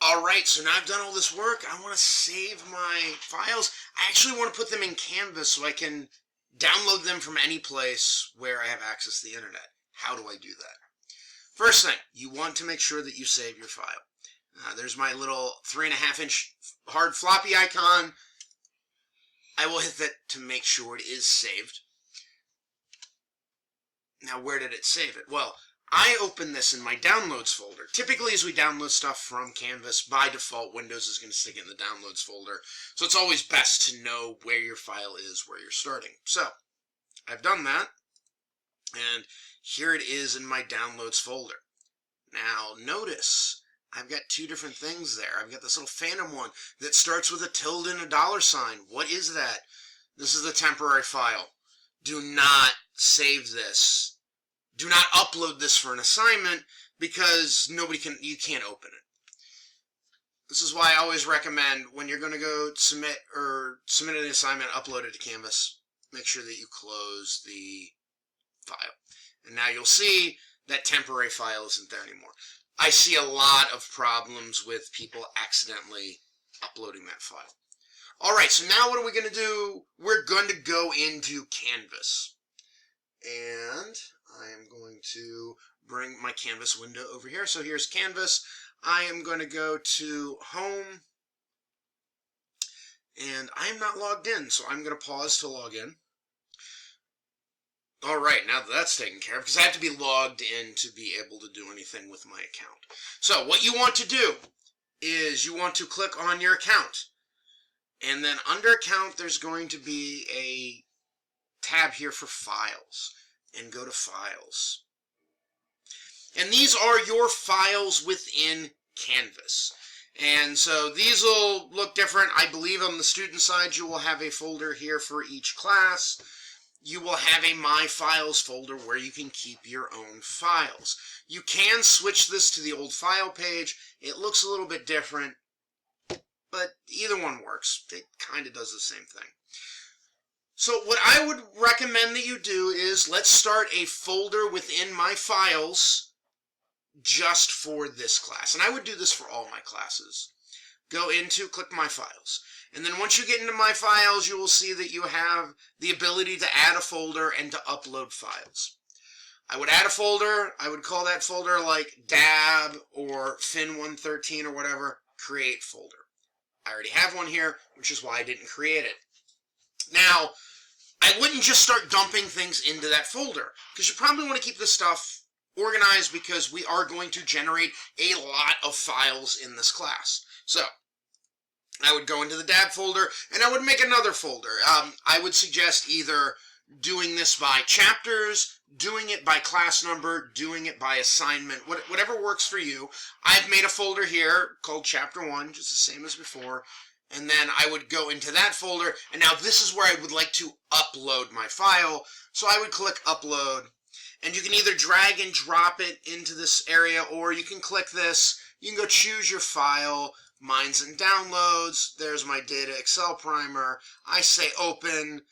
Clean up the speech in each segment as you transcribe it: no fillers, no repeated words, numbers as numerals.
Alright, so now I've done all this work. I want to save my files. I actually want to put them in Canvas so I can download them from any place where I have access to the internet. How do I do that? First thing, you want to make sure that you save your file. There's my little 3.5-inch hard floppy icon. I will hit that to make sure it is saved. Now, where did it save it? Well, I open this in my downloads folder. Typically, as we download stuff from Canvas, by default, Windows is going to stick it in the downloads folder. So it's always best to know where your file is, where you're starting. So I've done that, and here it is in my downloads folder. Now, notice I've got two different things there. I've got this little phantom one that starts with a tilde and a $sign. What is that? This is the temporary file. Do not save this. Do not upload this for an assignment because you can't open it. This is why I always recommend when you're going to go submit an assignment, upload it to Canvas, make sure that you close the file. And now you'll see that temporary file isn't there anymore. I see a lot of problems with people accidentally uploading that file. Alright, so now what are we going to do? We're going to go into Canvas. And I am going to bring my Canvas window over here. So here's Canvas. I am going to go to Home. And I am not logged in, so I'm going to pause to log in. Alright, now that that's taken care of, because I have to be logged in to be able to do anything with my account. So what you want to do is you want to click on your account. And then under Account, there's going to be a tab here for Files. And go to Files. And these are your files within Canvas. And so these will look different. I believe on the student side you will have a folder here for each class. You will have a My Files folder where you can keep your own files. You can switch this to the old file page. It looks a little bit different, but either one works. It kind of does the same thing. So what I would recommend that you do is let's start a folder within My Files just for this class. And I would do this for all my classes. Go into, click My Files. And then once you get into My Files, you will see that you have the ability to add a folder and to upload files. I would add a folder. I would call that folder like DAB or Fin113 or whatever. Create folder. I already have one here, which is why I didn't create it. Now, I wouldn't just start dumping things into that folder, because you probably want to keep this stuff organized because we are going to generate a lot of files in this class. So, I would go into the DAB folder, and I would make another folder. I would suggest either doing this by chapters, doing it by class number, doing it by assignment, whatever works for you. I've made a folder here called Chapter 1, just the same as before. And then I would go into that folder, and now this is where I would like to upload my file. So I would click Upload, and you can either drag and drop it into this area, or you can click this. You can go choose your file. Mine's in Downloads. There's my Data Excel Primer. I say Open,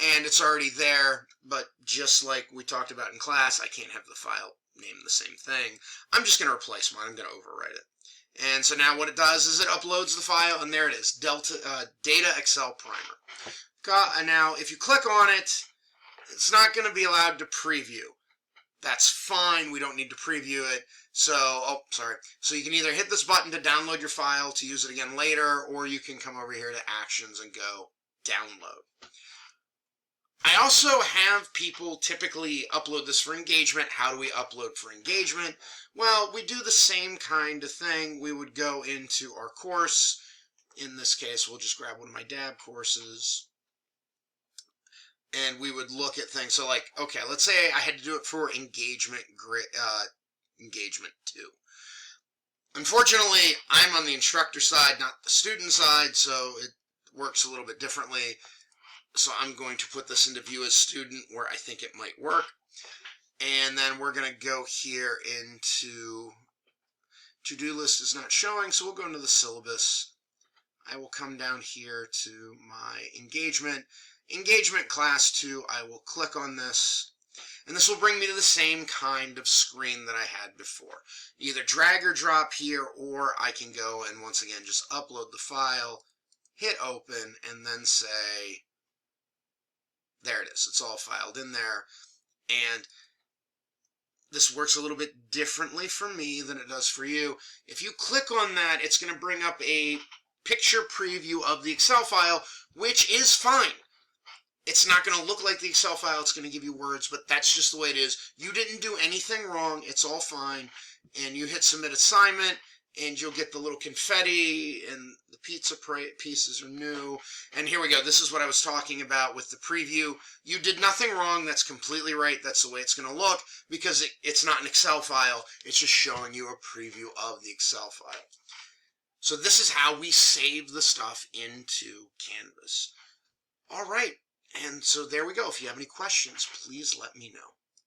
and it's already there, but just like we talked about in class, I can't have the file named the same thing. I'm just going to replace mine. I'm going to overwrite it. And so now what it does is it uploads the file, and there it is, Data Excel Primer. Now, if you click on it, it's not going to be allowed to preview. That's fine. We don't need to preview it. So you can either hit this button to download your file to use it again later, or you can come over here to Actions and go Download. I also have people typically upload this for engagement. How do we upload for engagement? Well, we do the same kind of thing. We would go into our course. In this case, we'll just grab one of my DAB courses. And we would look at things. So like, okay, let's say I had to do it for engagement 2. Unfortunately, I'm on the instructor side, not the student side, so it works a little bit differently. So I'm going to put this into View as Student where I think it might work. And then we're going to go here into To-Do List is not showing, so we'll go into the syllabus. I will come down here to my engagement. Engagement Class 2, I will click on this. And this will bring me to the same kind of screen that I had before. Either drag or drop here, or I can go and once again just upload the file, hit open, and then say, there it is. It's all filed in there. And this works a little bit differently for me than it does for you. If you click on that, it's going to bring up a picture preview of the Excel file, which is fine. It's not going to look like the Excel file. It's going to give you words, but that's just the way it is. You didn't do anything wrong. It's all fine. And you hit submit assignment, and you'll get the little confetti, and the pizza pieces are new. And here we go. This is what I was talking about with the preview. You did nothing wrong. That's completely right. That's the way it's going to look, because it's not an Excel file. It's just showing you a preview of the Excel file. So this is how we save the stuff into Canvas. All right. And so there we go. If you have any questions, please let me know.